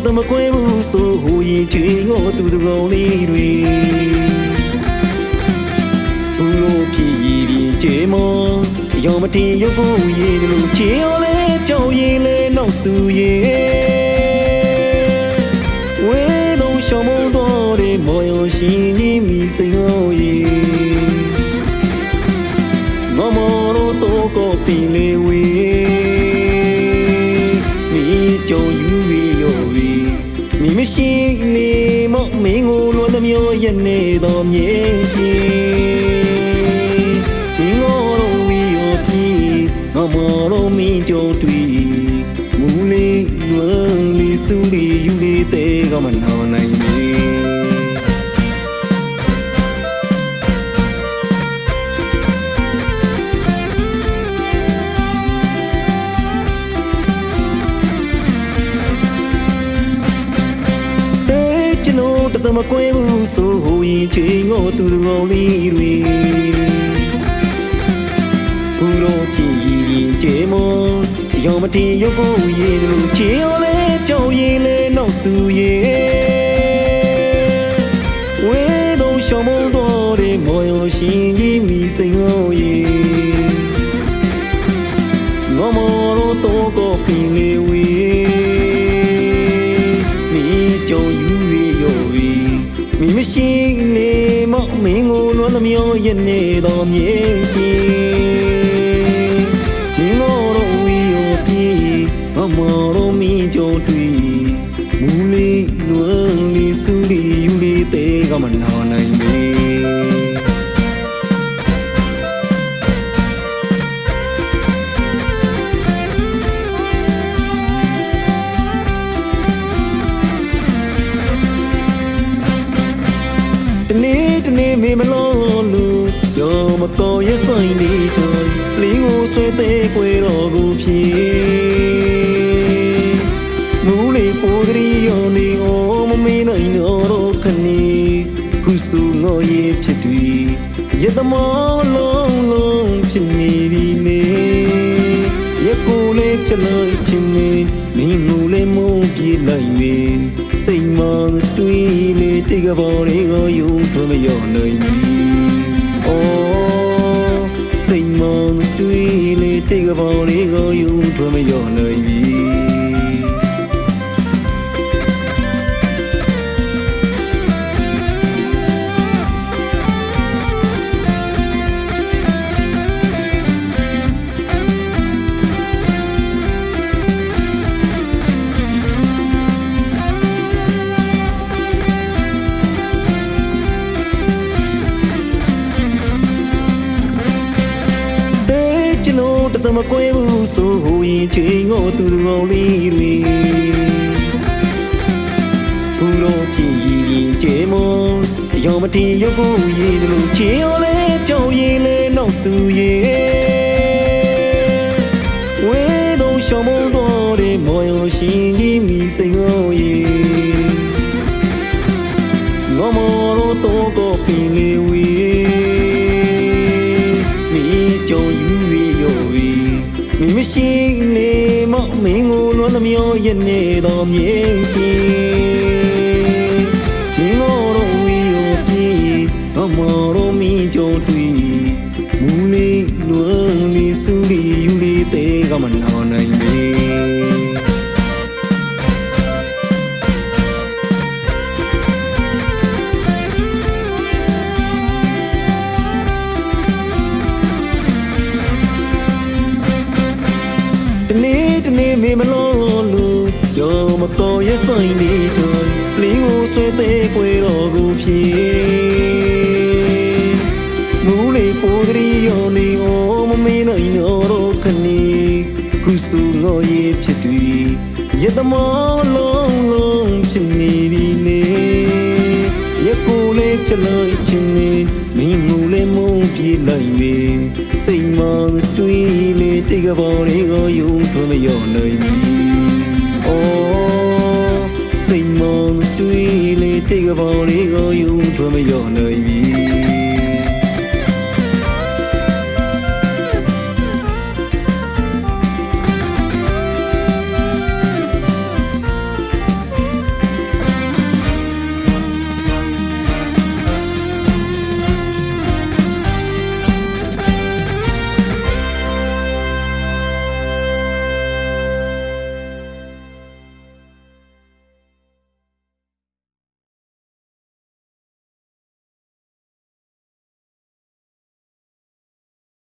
သမကွဲဘူးဆိုဟိုရင်ချွေငေါသူတကောင်လေးတွေဘူးလို့ဖြစ်ရည်ရင်ကျေမောရောမတင်ရုပ်ကိုရည်လို့ချေရောလဲကြောက်ရည်လဲနောက်သူရဲ့ဝဲတော့ရှောင်းမတော်တဲ့မော်ရောရှင်နေမိစိတ်ဟောရဲ့မမောတော့တော့ကိုပင်လေးဝေမိကြုံယူရောမိမရှိနေမော့မင်းကိုလွန်သမျောရနေတော်မြဲဖြစ်မင်းတော်ဝီရောဖြစ်ငါမော်တော်မင်းကြုံတွေ့မူလေးလွန်လေးစုလေးယူလေးတဲ့ကမနာနိုင်သမကွဲဘူးဆိုဟိုရင်ချွေငေါသူတကောင်လေးတွေဘူးတော့ဖြစ်ရည်ရင်ကျေမောရောမတင်ရုပ်ကိုရည်လို့ချေရောလဲကြောက်ရည်လဲနောက်သူရဲ့ဝဲတော့ရှောင်းမတော်တဲ့မော်ရောရှင်ကြီးမိစိတ်ဟောရဲ့ငေါမော်တော့ကိုပင်လေးဝေမိကြုံယူမိမရှိနေမော့မင်းကိုလွန်သမျောရနေတော်မြဲဖြစ်မင်းတော်ဝီရောဖြစ်မမော်တော်မင်းကြုံတွေ့မူလေးလွန်လေးစုလေးယူလေးတဲ့ကမနာနိုင်မေတနေ့မေမလို့လို့ရောမကောရဆိုင်နေတယ်လင်းကိုဆွဲတဲ့ကွယ်တော်ကိုဖြစ်မူလေးပိုကရီရောနေအောင်မမေးနိုင်တော့ခဏီခုစုငေါ်ရဖြစ်တွေ့ရသမောလုံးလုံးဖြစ်နေပြီနေရကိုလေးပြလိုက်ချင်းနေမင်းမူလေးမုန်းပြေးလိုက်မေစိတ်မောတွေးလေတိတ်ကပေါ်လေးကိုယုံထွမရောနိုင်။အော်စိတ်မောတွေးလေတိတ်ကပေါ်လေးကိုယုံထွမရောနိုင်။သမကွဲဘူးဆိုဟိုရင်ချွေငေါသူတကောင်လေးတွေဘူးတော့ဖြစ်ရည်ရင်ကျေမောရောမတင်ရုပ်ကိုရည်လို့ချေရောလဲကြောက်ရည်လဲနောက်သူရဲ့ဝဲတော့ရှောင်းမတော်တဲ့မော်ရောရှင်ကြီးမိစိတ်ဟောရဲ့ငေါမော်တော့ကိုပင်လေးဝေမိကြုံယူမိမရှိနေမော့မင်းကိုလွန်သမျောရနေတော်မြဲဖြစ်မင်းတော်ဝီရောဖြစ်မော်တော်မင်းကြုံတွေ့မူလေးလွန်လေးစုလေးယူလေးတဲ့ကမနာနိုင်မေတနေ့မေမလို့လို့ရောမကောရဆိုင်နေတယ်လင်းကိုဆွဲတဲ့ကွယ်တော်ကိုဖြစ်မူလေးပိုကရီရောနေအောင်မမေးနိုင်တော့ခဏီခုစုငေါ်ရဖြစ်တွေ့ရသမောလုံးလုံးဖြစ်နေပြီနေရကိုလေးပြလိုက်ချင်းနေမင်းမူလေးမုန်းပြေးလိုက်မေစိတ်မောတွေးလေတိတ်ကပေါ်လေးကိုယုံထွမရောနိုင်။အော်စိတ်မောတွေးလေတိတ်ကပေါ်လေးကိုယုံထွမရောနိုင်